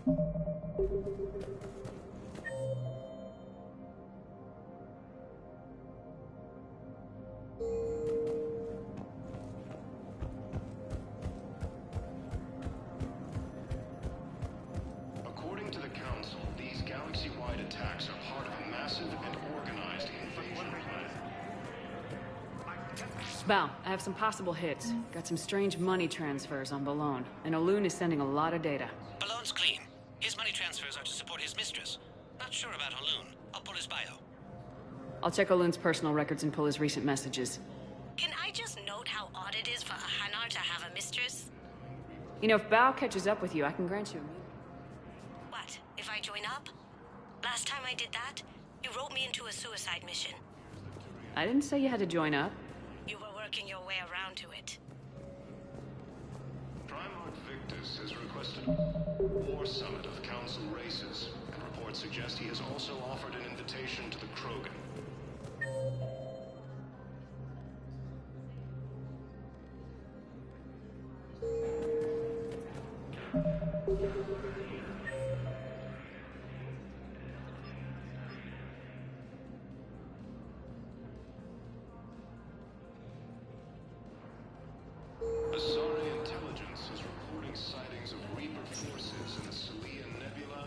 According to the Council, these galaxy-wide attacks are part of a massive and organized invasion plan. Val, I have some possible hits. Got some strange money transfers on Balone, and Olun is sending a lot of data. Balone's clean. His money transfers are to support his mistress. Not sure about Olun. I'll pull his bio. I'll check Olun's personal records and pull his recent messages. Can I just note how odd it is for a Hanar to have a mistress? You know, if Bao catches up with you, I can grant you immunity. What, if I join up? Last time I did that, you wrote me into a suicide mission. I didn't say you had to join up. You were working your way around to it. Primarch Victus has requested a war summit of Council races, and reports suggest he has also offered an invitation to the Krogan.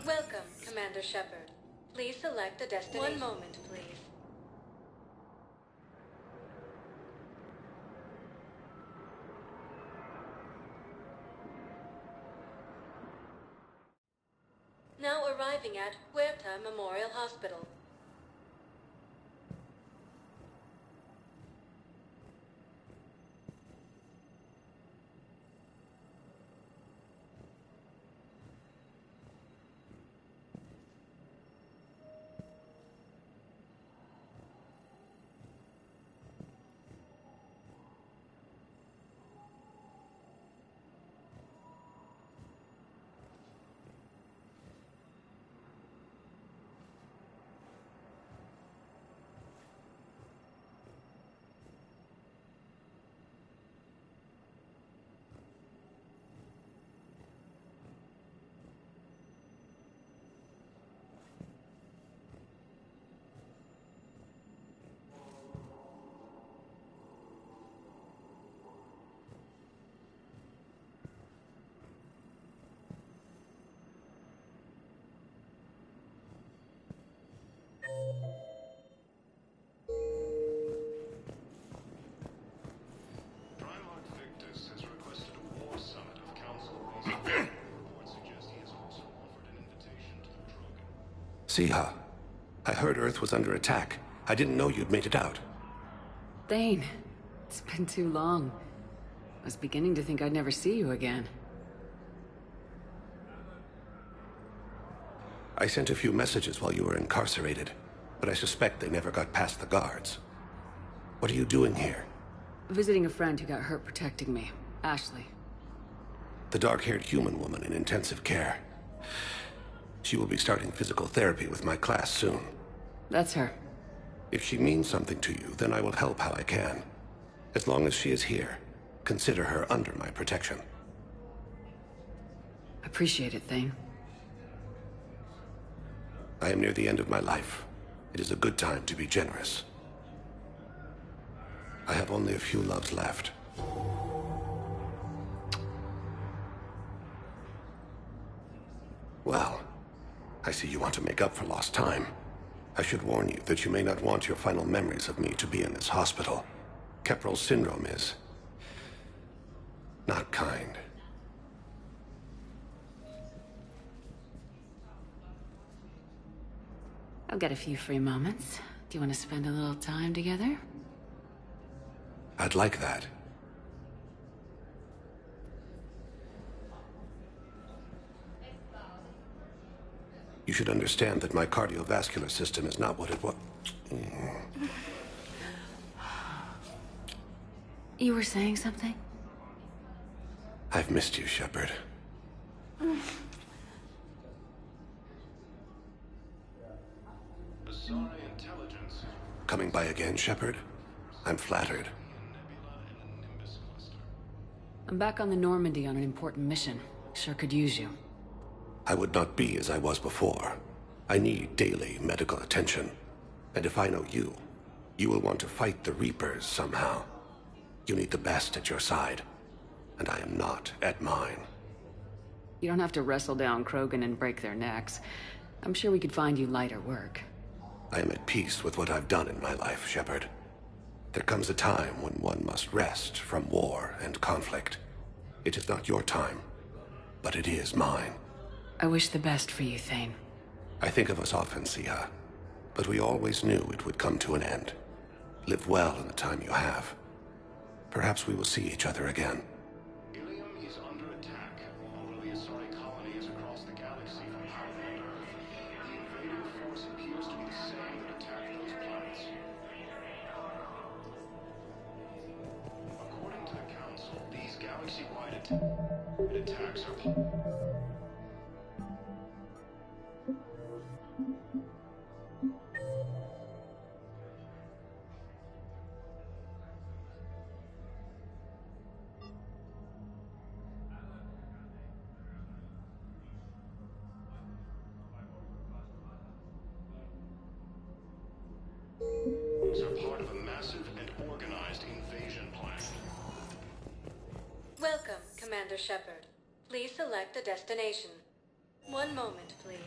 Welcome, Commander Shepard. Please select a destination. One moment, please. Now arriving at Huerta Memorial Hospital. Primarch Victus has requested a war summit of Council races. Reports suggest he has also offered an invitation to the Krogan. Siha, I heard Earth was under attack. I didn't know you'd made it out. Thane, it's been too long. I was beginning to think I'd never see you again. I sent a few messages while you were incarcerated, but I suspect they never got past the guards. What are you doing here? Visiting a friend who got hurt protecting me, Ashley. The dark-haired human woman in intensive care. She will be starting physical therapy with my class soon. That's her. If she means something to you, then I will help how I can. As long as she is here, consider her under my protection. Appreciate it, Thane. I am near the end of my life. It is a good time to be generous. I have only a few loves left. Well, I see you want to make up for lost time. I should warn you that you may not want your final memories of me to be in this hospital. Kepral's syndrome is not kind. I'll get a few free moments. Do you want to spend a little time together? I'd like that. You should understand that my cardiovascular system is not what it was. You were saying something? I've missed you, Shepard. Coming by again, Shepard? I'm flattered. I'm back on the Normandy on an important mission. Sure could use you. I would not be as I was before. I need daily medical attention. And if I know you, you will want to fight the Reapers somehow. You need the best at your side, and I am not at mine. You don't have to wrestle down Krogan and break their necks. I'm sure we could find you lighter work. I am at peace with what I've done in my life, Shepard. There comes a time when one must rest from war and conflict. It is not your time, but it is mine. I wish the best for you, Thane. I think of us often, Siha, but we always knew it would come to an end. Live well in the time you have. Perhaps we will see each other again. Ilium is under attack. Although the Asari colony is across the galaxy from Howland Earth, the invader force appears to be the same that attacked those planets. According to the Council, these galaxy-wide attacks are part of a massive and organized invasion plan. Welcome, Commander Shepard. Please select a destination. One moment, please.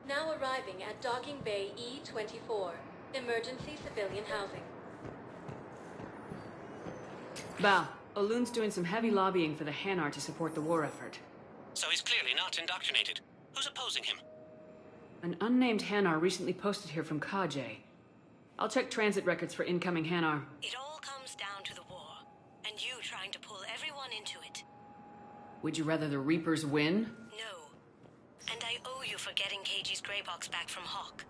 Now arriving at Docking Bay E-24, emergency civilian housing. Val, Olun's doing some heavy lobbying for the Hanar to support the war effort. So he's clearly not indoctrinated. Who's opposing him? An unnamed Hanar recently posted here from Kajay. I'll check transit records for incoming Hanar. It all comes down to the war, and you trying to pull everyone into it. Would you rather the Reapers win? No. And I owe you for getting KG's grey box back from Hawk.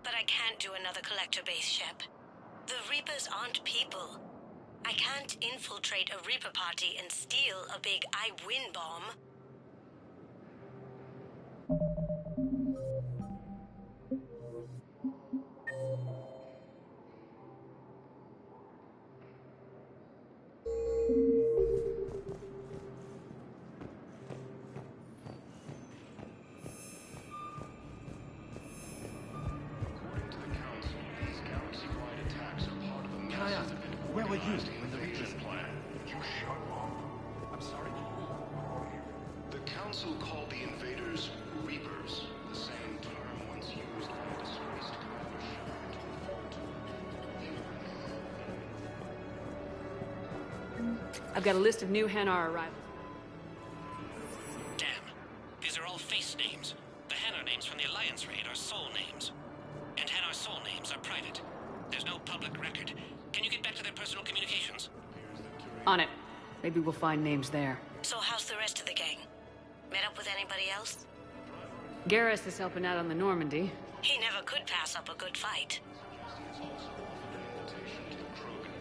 But I can't do another collector base, Shep. The Reapers aren't people. I can't infiltrate a Reaper party and steal a big I win bomb. According to the Council, these galaxy-wide attacks are part of a Can I ask, massive and where were you organized when the invasion Reapers plan. You shut up. I'm sorry. The Council called the invaders Reapers, the same term once used by a disgraced Commander Shepard to refer to I've got a list of new Hanar arrivals. Damn. These are all face names. The Hanar names from the Alliance raid are soul names. And Hanar soul names are private. There's no public record. Can you get back to their personal communications? On it. Maybe we'll find names there. So how's the rest of the gang? Met up with anybody else? Garrus is helping out on the Normandy. He never could pass up a good fight. has also offered an invitation to the Krogan.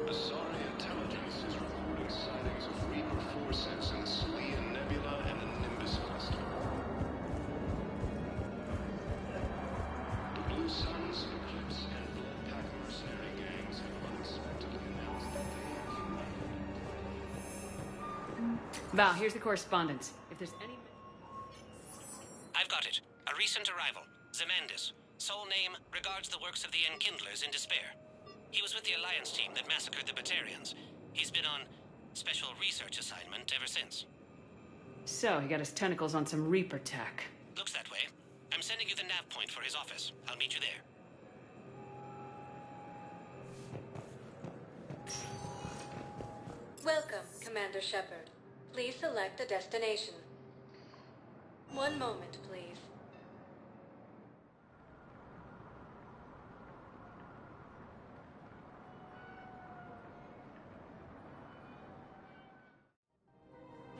Asari intelligence is reporting sightings of Reaper forces in the Selene Nebula and the Nimbus cluster. The Blue Suns, Eclipse, and Bloodpack mercenary gangs have unexpectedly announced that they have united. Val, here's the correspondence. If there's any... I've got it. A recent arrival. Zemandis. Soul name regards the works of the Enkindlers in despair. He was with the Alliance team that massacred the Batarians. He's been on special research assignment ever since. So, he got his tentacles on some Reaper tech. Looks that way. I'm sending you the nav point for his office. I'll meet you there. Welcome, Commander Shepard. Please select a destination. One moment, please.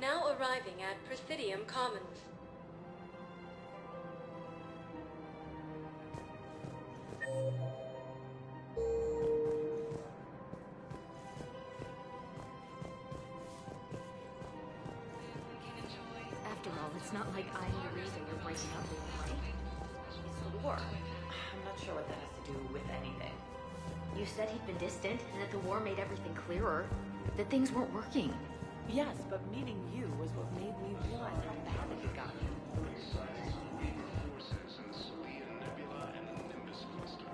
Now arriving at Presidium Commons. After all, it's not like I'm the reason you're breaking up with him, right? It's the war. I'm not sure what that has to do with anything. You said he'd been distant, and that the war made everything clearer. That things weren't working. Yes, but meeting you was what made me realize how bad it had gotten. Forces in the Salian Nebula and Nimbus cluster.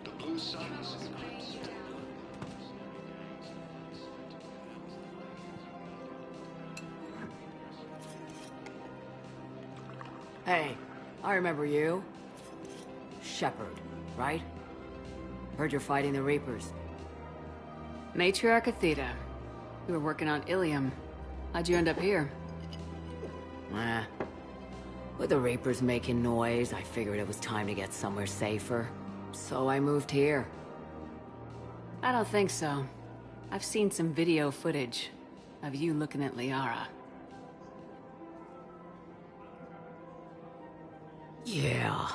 The blue sun is eclipsed. Hey, I remember you. Shepard, right? Heard you're fighting the Reapers. Matriarch Athena. You were working on Ilium. How'd you end up here? With the Reapers making noise, I figured it was time to get somewhere safer. So I moved here. I don't think so. I've seen some video footage of you looking at Liara. Yeah.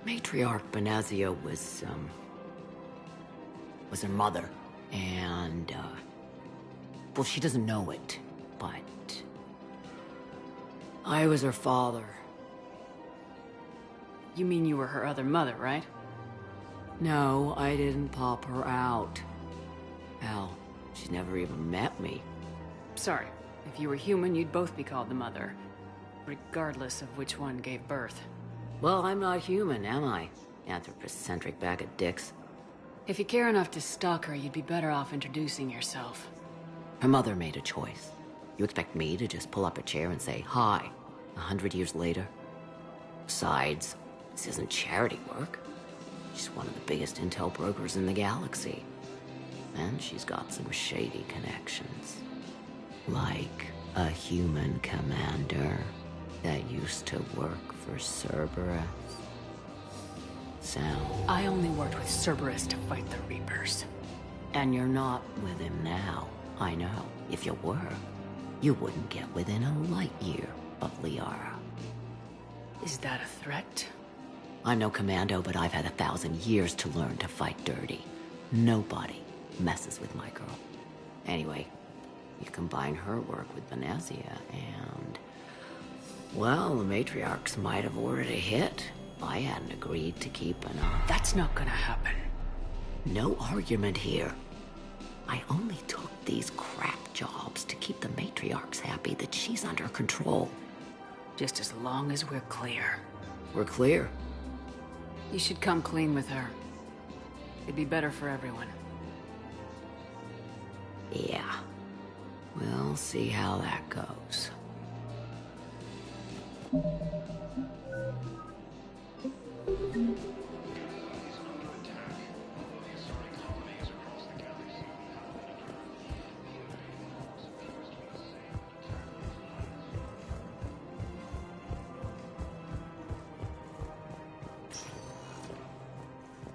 Matriarch Benazia was her mother, and, well, she doesn't know it, but I was her father. You mean you were her other mother, right? No, I didn't pop her out. Hell, she's never even met me. Sorry. If you were human, you'd both be called the mother, regardless of which one gave birth. Well, I'm not human, am I? Anthropocentric bag of dicks. If you care enough to stalk her, you'd be better off introducing yourself. Her mother made a choice. You expect me to just pull up a chair and say hi 100 years later? Besides, this isn't charity work. She's one of the biggest intel brokers in the galaxy. And she's got some shady connections. Like a human commander that used to work for Cerberus. So... I only worked with Cerberus to fight the Reapers. And you're not with him now. I know. If you were, you wouldn't get within a light year of Liara. Is that a threat? I'm no commando, but I've had 1,000 years to learn to fight dirty. Nobody messes with my girl. Anyway, you combine her work with Benazia and... well, the matriarchs might have ordered a hit. I hadn't agreed to keep an eye. That's not gonna happen. No argument here. I only took these crap jobs to keep the matriarchs happy that she's under control. Just as long as we're clear. We're clear. You should come clean with her. It'd be better for everyone. Yeah. We'll see how that goes.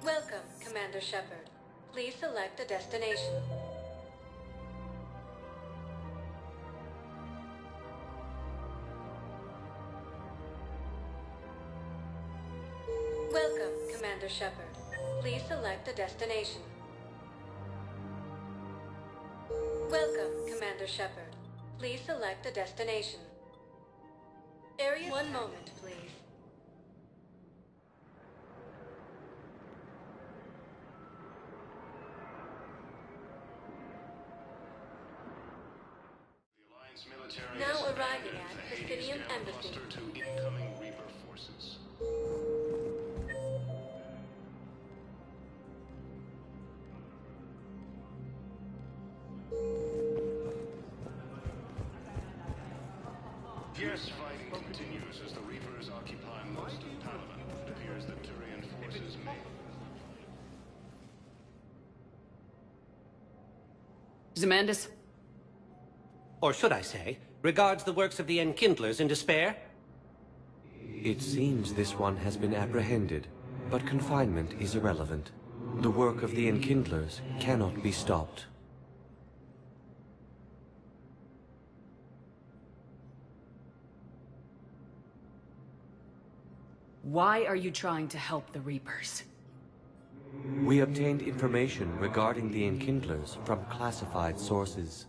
Welcome, Commander Shepard. Please select a destination. Welcome, Commander Shepard. Please select a destination. Welcome, Commander Shepard. Please select a destination. Area... One moment, please. Now arriving at Presidium Embassy. Cluster to incoming Reaper forces. Fierce fighting continues as the Reapers occupy most of Palaven. It appears that Turian forces may... Zemandis? Or should I say, regards the works of the Enkindlers in despair? It seems this one has been apprehended, but confinement is irrelevant. The work of the Enkindlers cannot be stopped. Why are you trying to help the Reapers? We obtained information regarding the Enkindlers from classified sources.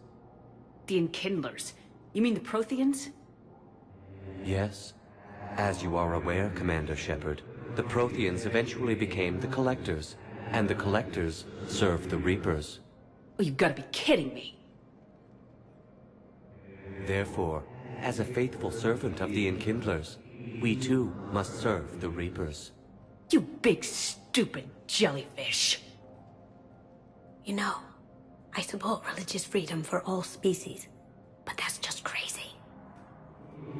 The Enkindlers? You mean the Protheans? Yes. As you are aware, Commander Shepard, the Protheans eventually became the Collectors, and the Collectors served the Reapers. Oh, you've got to be kidding me. Therefore, as a faithful servant of the Enkindlers, we too must serve the Reapers. You big, stupid jellyfish. You know, I support religious freedom for all species, but that's just crazy.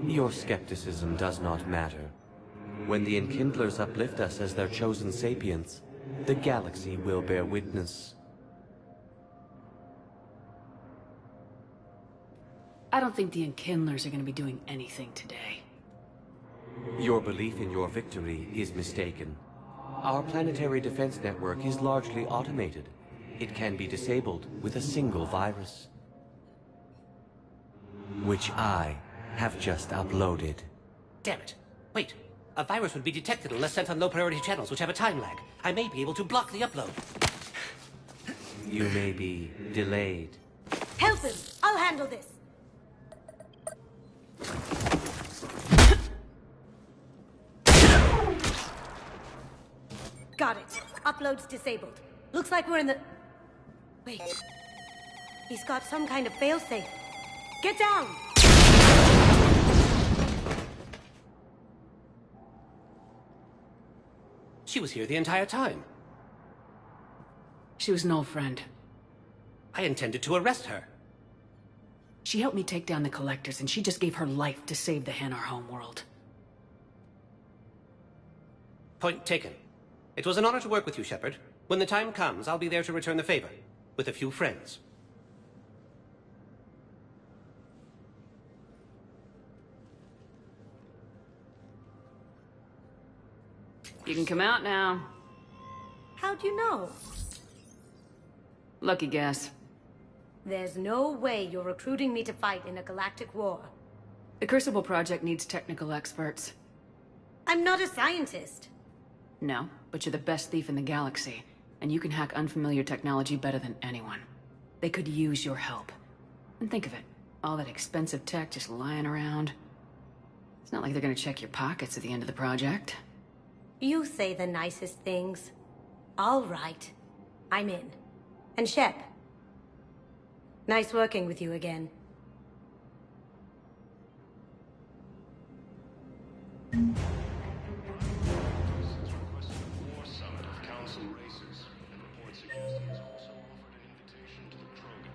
Your skepticism does not matter. When the Enkindlers uplift us as their chosen sapients, the galaxy will bear witness. I don't think the Enkindlers are going to be doing anything today. Your belief in your victory is mistaken. Our planetary defense network is largely automated. It can be disabled with a single virus, which I have just uploaded. Damn it. Wait. A virus would be detected unless sent on low-priority channels, which have a time lag. I may be able to block the upload. You may be delayed. Help him! I'll handle this! Got it. Upload's disabled. Looks like we're in the... Wait. He's got some kind of failsafe. Get down! She was here the entire time. She was an old friend. I intended to arrest her. She helped me take down the Collectors, and she just gave her life to save the Hanar homeworld. Point taken. It was an honor to work with you, Shepard. When the time comes, I'll be there to return the favor. With a few friends. You can come out now. How'd you know? Lucky guess. There's no way you're recruiting me to fight in a galactic war. The Crucible Project needs technical experts. I'm not a scientist. No, but you're the best thief in the galaxy, and you can hack unfamiliar technology better than anyone. They could use your help. And think of it, all that expensive tech just lying around. It's not like they're gonna check your pockets at the end of the project. You say the nicest things. All right. I'm in. And Shep. Nice working with you again. Requested a war summit of Council Rayxus, and reports suggest he has also offered an invitation to the Krogan.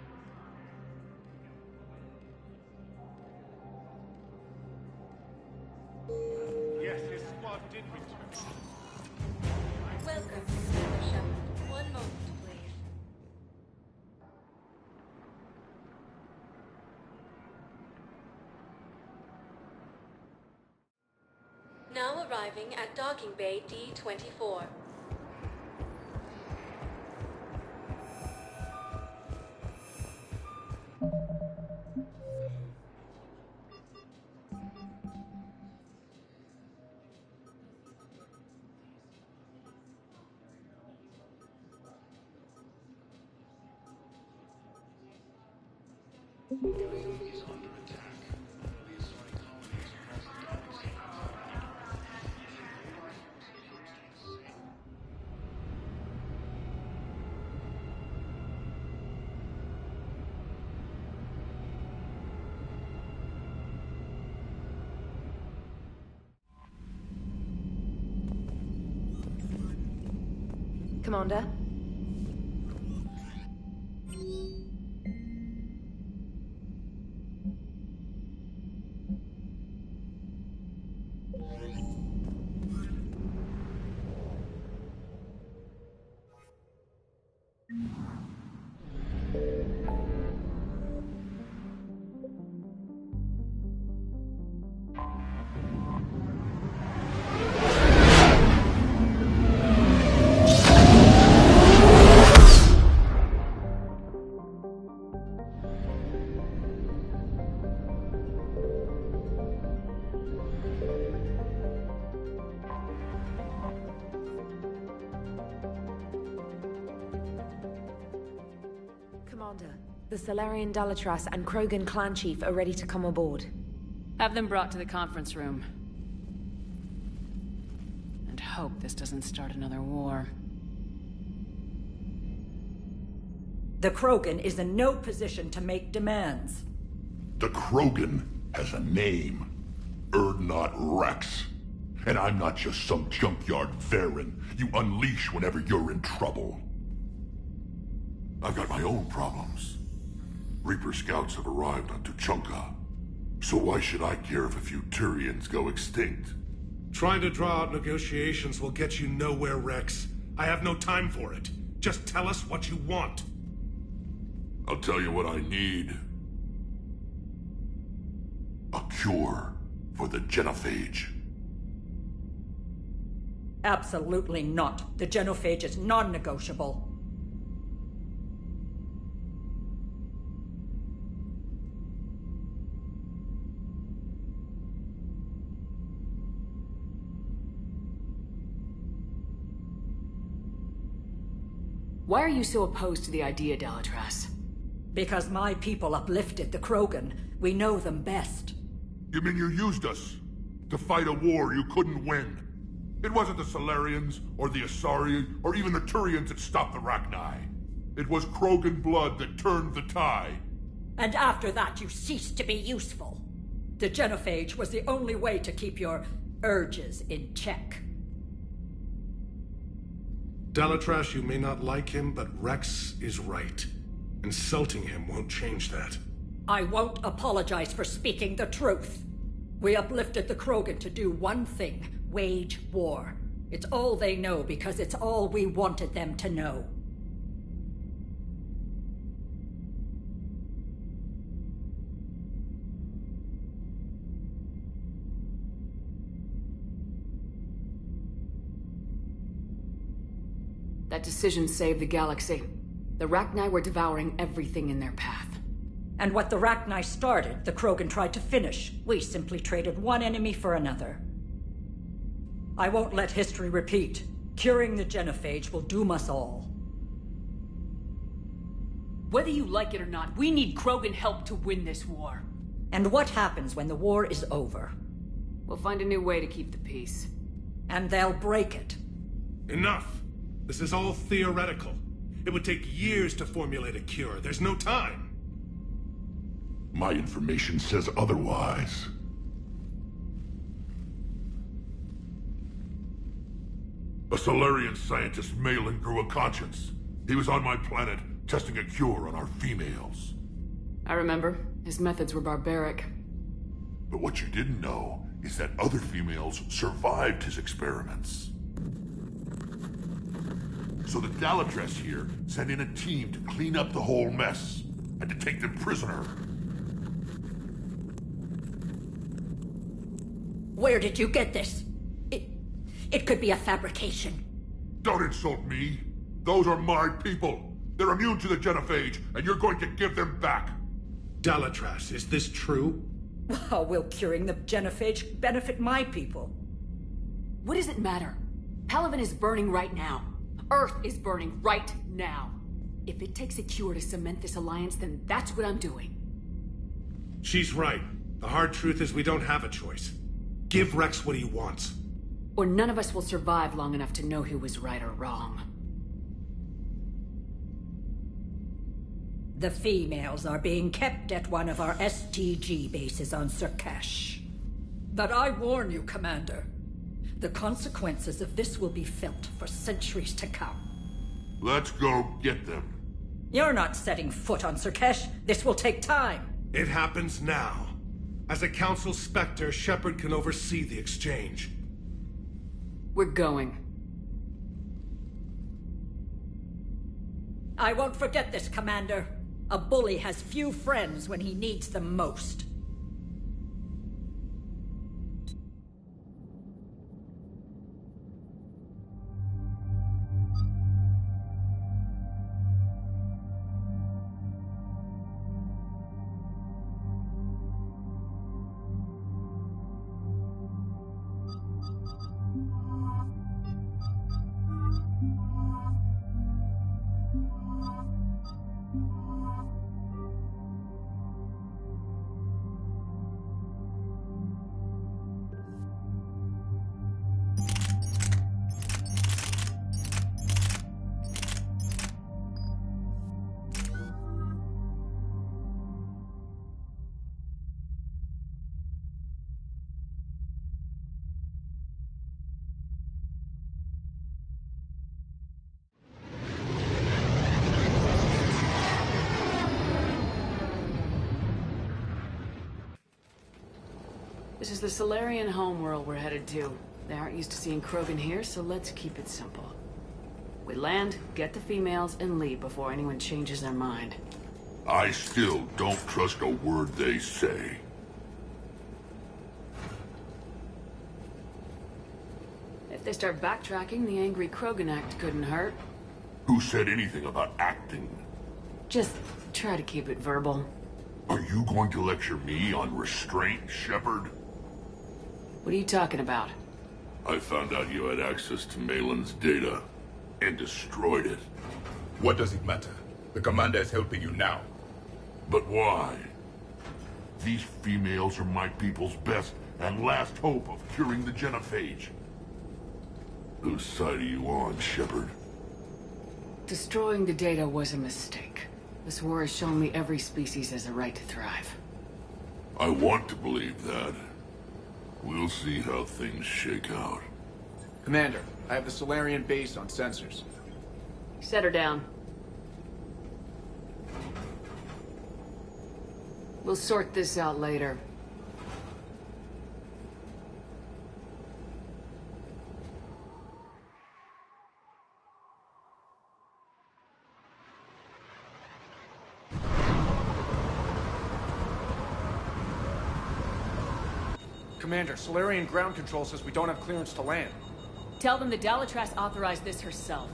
Yes, his squad did return. Welcome, Commander Shepard. One moment, please. Now arriving at docking bay D-24. Is under attack. The Asari colonies across the galaxy. Commander? Commander, the Salarian Dalatras and Krogan clan chief are ready to come aboard. Have them brought to the conference room. And hope this doesn't start another war. The Krogan is in no position to make demands. The Krogan has a name. Erdnot Rex. And I'm not just some junkyard Varen you unleash whenever you're in trouble. I've got my own problems. Reaper scouts have arrived on Tuchanka. So why should I care if a few Turians go extinct? Trying to draw out negotiations will get you nowhere, Rex. I have no time for it. Just tell us what you want. I'll tell you what I need. A cure for the genophage. Absolutely not. The genophage is non-negotiable. Why are you so opposed to the idea, Dalatras? Because my people uplifted the Krogan. We know them best. You mean you used us to fight a war you couldn't win? It wasn't the Salarians, or the Asari, or even the Turians that stopped the Rachni. It was Krogan blood that turned the tide. And after that, you ceased to be useful. The genophage was the only way to keep your urges in check. Dalatras, you may not like him, but Rex is right. Insulting him won't change that. I won't apologize for speaking the truth. We uplifted the Krogan to do one thing: wage war. It's all they know because it's all we wanted them to know. That decision saved the galaxy. The Rachni were devouring everything in their path. And what the Rachni started, the Krogan tried to finish. We simply traded one enemy for another. I won't let history repeat. Curing the genophage will doom us all. Whether you like it or not, we need Krogan help to win this war. And what happens when the war is over? We'll find a new way to keep the peace. And they'll break it. Enough! This is all theoretical. It would take years to formulate a cure. There's no time. My information says otherwise. A Solarian scientist, Malin, grew a conscience. He was on my planet, testing a cure on our females. I remember. His methods were barbaric. But what you didn't know is that other females survived his experiments. So the Dalatras here sent in a team to clean up the whole mess, and to take them prisoner. Where did you get this? It could be a fabrication. Don't insult me. Those are my people. They're immune to the genophage, and you're going to give them back. Dalatras, is this true? How will curing the genophage benefit my people? What does it matter? Palaven is burning right now. Earth is burning right now. If it takes a cure to cement this alliance, then that's what I'm doing. She's right. The hard truth is we don't have a choice. Give Rex what he wants. Or none of us will survive long enough to know who was right or wrong. The females are being kept at one of our STG bases on Surkash. But I warn you, Commander. The consequences of this will be felt for centuries to come. Let's go get them. You're not setting foot on Surkash. This will take time. It happens now. As a Council Spectre, Shepard can oversee the exchange. We're going. I won't forget this, Commander. A bully has few friends when he needs them most. This is the Solarian homeworld we're headed to. They aren't used to seeing Krogan here, so let's keep it simple. We land, get the females, and leave before anyone changes their mind. I still don't trust a word they say. If they start backtracking, the angry Krogan act couldn't hurt. Who said anything about acting? Just try to keep it verbal. Are you going to lecture me on restraint, Shepard? What are you talking about? I found out you had access to Malin's data and destroyed it. What does it matter? The commander is helping you now. But why? These females are my people's best and last hope of curing the genophage. Whose side are you on, Shepard? Destroying the data was a mistake. This war has shown me every species has a right to thrive. I want to believe that. We'll see how things shake out. Commander, I have the Solarian base on sensors. Set her down. We'll sort this out later. Commander, Solarian ground control says we don't have clearance to land. Tell them the Dalatras authorized this herself.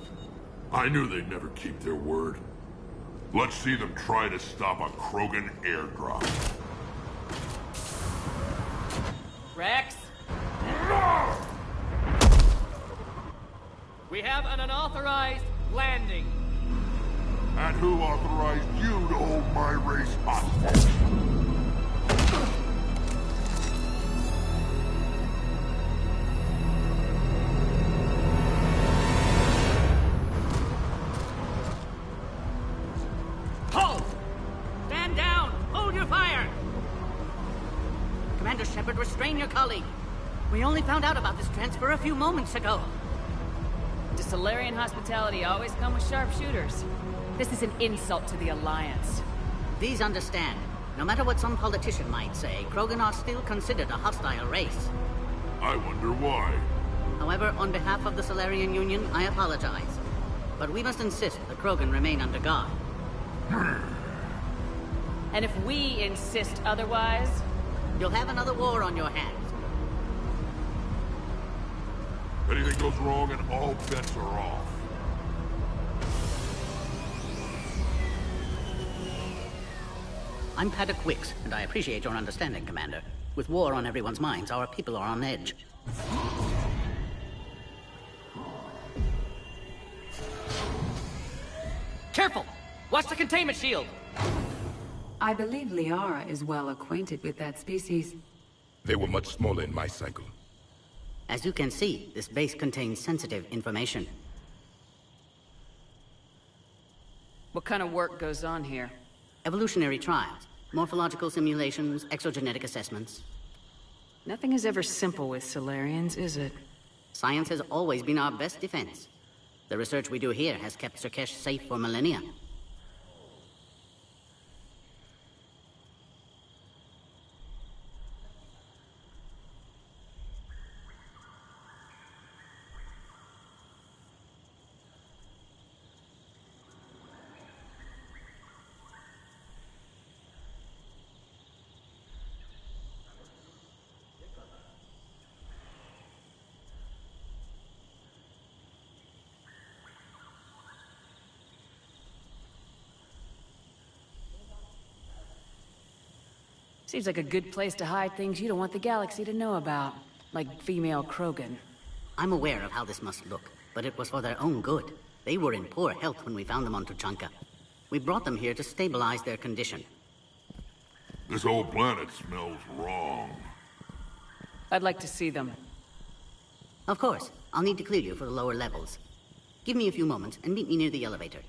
I knew they'd never keep their word. Let's see them try to stop a Krogan airdrop. Rex? We have an unauthorized landing. And who authorized you to hold my race hostage? Halt! Stand down! Hold your fire! Commander Shepard, restrain your colleague. We only found out about this transfer a few moments ago. Does Solarian hospitality always come with sharpshooters? This is an insult to the Alliance. Please understand, no matter what some politician might say, Krogan are still considered a hostile race. I wonder why. However, on behalf of the Solarian Union, I apologize. But we must insist the Krogan remain under guard. And if we insist otherwise... You'll have another war on your hands. Anything goes wrong and all bets are off. I'm Paddock Wicks, and I appreciate your understanding, Commander. With war on everyone's minds, our people are on edge. Careful! Watch the containment shield! I believe Liara is well acquainted with that species. They were much smaller in my cycle. As you can see, this base contains sensitive information. What kind of work goes on here? Evolutionary trials, morphological simulations, exogenetic assessments. Nothing is ever simple with Solarians, is it? Science has always been our best defense. The research we do here has kept Surkesh safe for millennia. Seems like a good place to hide things you don't want the galaxy to know about. Like female Krogan. I'm aware of how this must look, but it was for their own good. They were in poor health when we found them on Tuchanka. We brought them here to stabilize their condition. This whole planet smells wrong. I'd like to see them. Of course. I'll need to clear you for the lower levels. Give me a few moments and meet me near the elevator.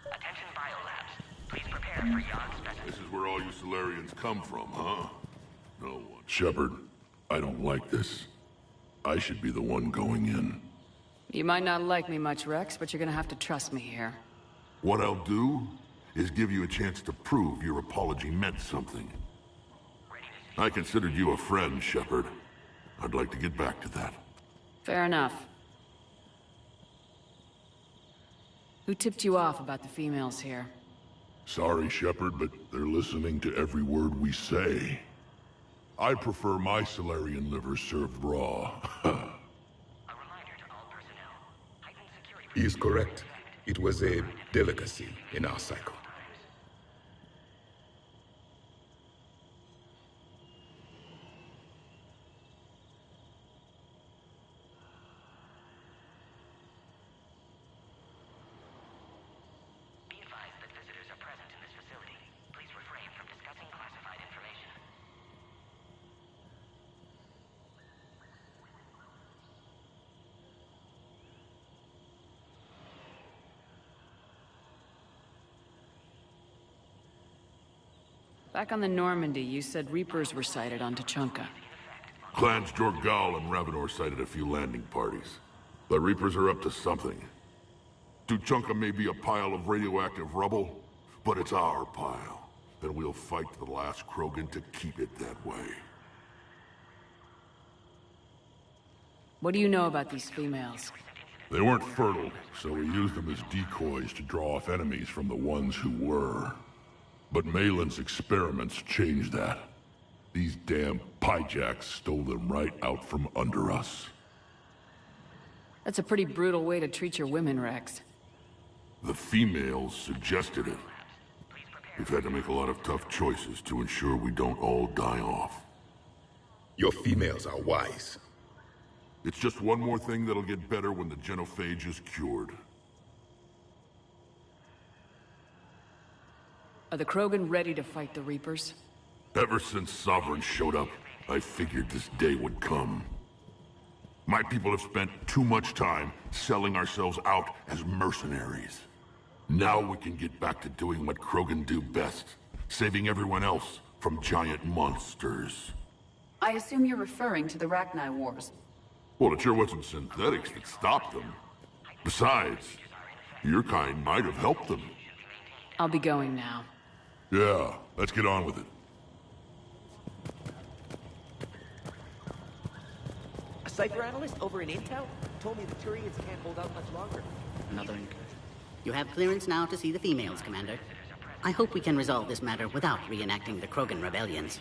Attention biolabs. Please prepare for yon specimen. This is where all you Solarians come from, huh? No one. Shepard, I don't like this. I should be the one going in. You might not like me much, Rex, but you're gonna have to trust me here. What I'll do is give you a chance to prove your apology meant something. I considered you a friend, Shepard. I'd like to get back to that. Fair enough. Who tipped you off about the females here? Sorry, Shepard, but they're listening to every word we say. I prefer my Solarian liver served raw. He is correct. It was a delicacy in our cycle. Back on the Normandy, you said Reapers were sighted on Tuchanka. Clans Jorgal and Ravenor sighted a few landing parties. The Reapers are up to something. Tuchanka may be a pile of radioactive rubble, but it's our pile. And we'll fight to the last Krogan to keep it that way. What do you know about these females? They weren't fertile, so we used them as decoys to draw off enemies from the ones who were. But Malin's experiments changed that. These damn pyjacks stole them right out from under us. That's a pretty brutal way to treat your women, Rex. The females suggested it. We've had to make a lot of tough choices to ensure we don't all die off. Your females are wise. It's just one more thing that'll get better when the genophage is cured. Are the Krogan ready to fight the Reapers? Ever since Sovereign showed up, I figured this day would come. My people have spent too much time selling ourselves out as mercenaries. Now we can get back to doing what Krogan do best, saving everyone else from giant monsters. I assume you're referring to the Rachni Wars. Well, it sure wasn't synthetics that stopped them. Besides, your kind might have helped them. I'll be going now. Yeah, let's get on with it. A Cypher analyst over in Intel told me the Turians can't hold out much longer. Another incursion. You have clearance now to see the females, Commander. I hope we can resolve this matter without reenacting the Krogan rebellions.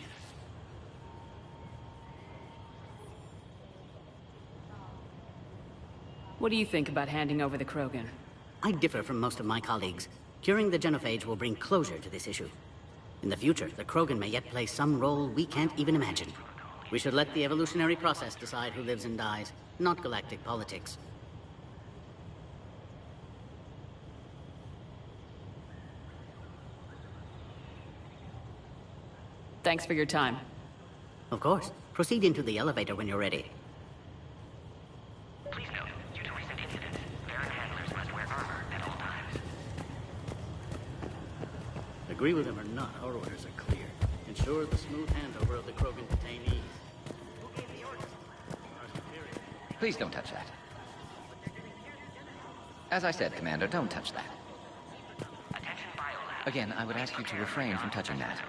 What do you think about handing over the Krogan? I differ from most of my colleagues. Curing the genophage will bring closure to this issue. In the future, the Krogan may yet play some role we can't even imagine. We should let the evolutionary process decide who lives and dies, not galactic politics. Thanks for your time. Of course. Proceed into the elevator when you're ready. Please note, due to recent incidents, Baron handlers must wear armor at all times. Agree with him or not, our orders are clear. Ensure the smooth handover of the Krogan detainees. Please don't touch that. As I said, Commander, don't touch that. Again, I would ask you to refrain from touching that.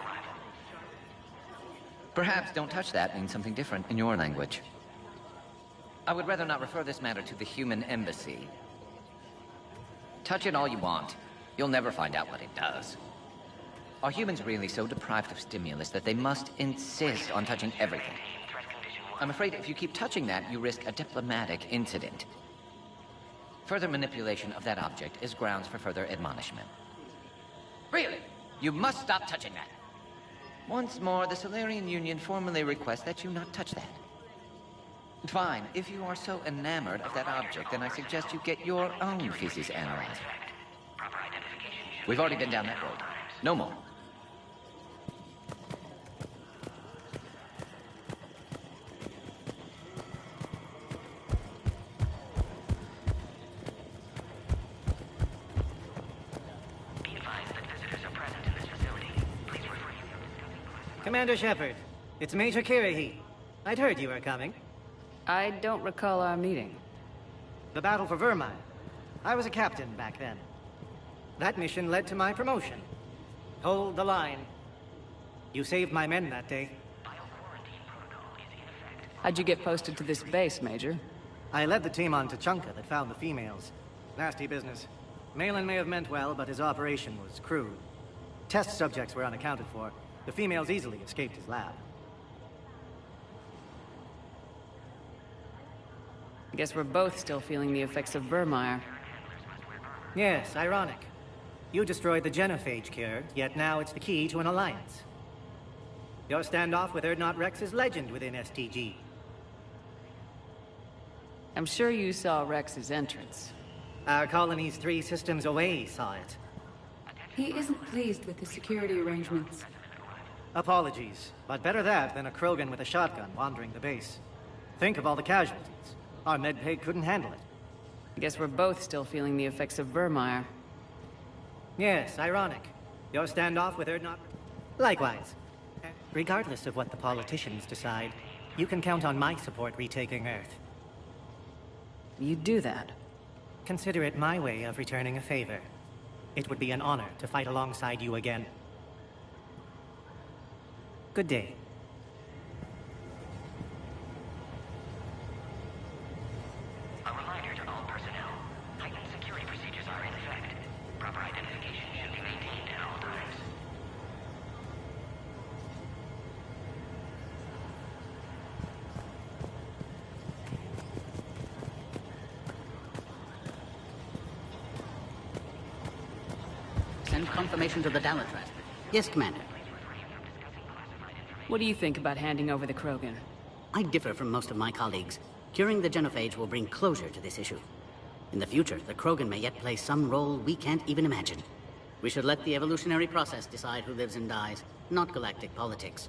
Perhaps don't touch that means something different in your language. I would rather not refer this matter to the human embassy. Touch it all you want. You'll never find out what it does. Are humans really so deprived of stimulus that they must insist on touching everything? I'm afraid if you keep touching that, you risk a diplomatic incident. Further manipulation of that object is grounds for further admonishment. Really? You must stop touching that. Once more, the Solarian Union formally requests that you not touch that. Fine. If you are so enamored of that object, then I suggest you get your own feces analyzed. We've already been down that road. No more. Commander Shepard, it's Major Kirahi. I'd heard you were coming. I don't recall our meeting. The battle for Vermine. I was a captain back then. That mission led to my promotion. Hold the line. You saved my men that day. How'd you get posted to this base, Major? I led the team on Tachanka that found the females. Nasty business. Malin may have meant well, but his operation was crude. Test subjects were unaccounted for. The females easily escaped his lab. I guess we're both still feeling the effects of Vermeer. Yes, ironic. You destroyed the genophage cure, yet now it's the key to an alliance. Your standoff with Erdnot Rex is legend within STG. I'm sure you saw Rex's entrance. Our colony's 3 systems away saw it. He isn't pleased with the security arrangements. Apologies, but better that than a Krogan with a shotgun wandering the base. Think of all the casualties. Our medbay couldn't handle it. I guess we're both still feeling the effects of Vermeer. Yes, ironic. Your standoff with Erdnot... Likewise. Regardless of what the politicians decide, you can count on my support retaking Earth. You do that? Consider it my way of returning a favor. It would be an honor to fight alongside you again. Good day. A reminder to all personnel. Heightened security procedures are in effect. Proper identification should be maintained at all times. Send confirmation to the Dalitrat. Yes, Commander. What do you think about handing over the Krogan? I differ from most of my colleagues. Curing the genophage will bring closure to this issue. In the future, the Krogan may yet play some role we can't even imagine. We should let the evolutionary process decide who lives and dies, not galactic politics.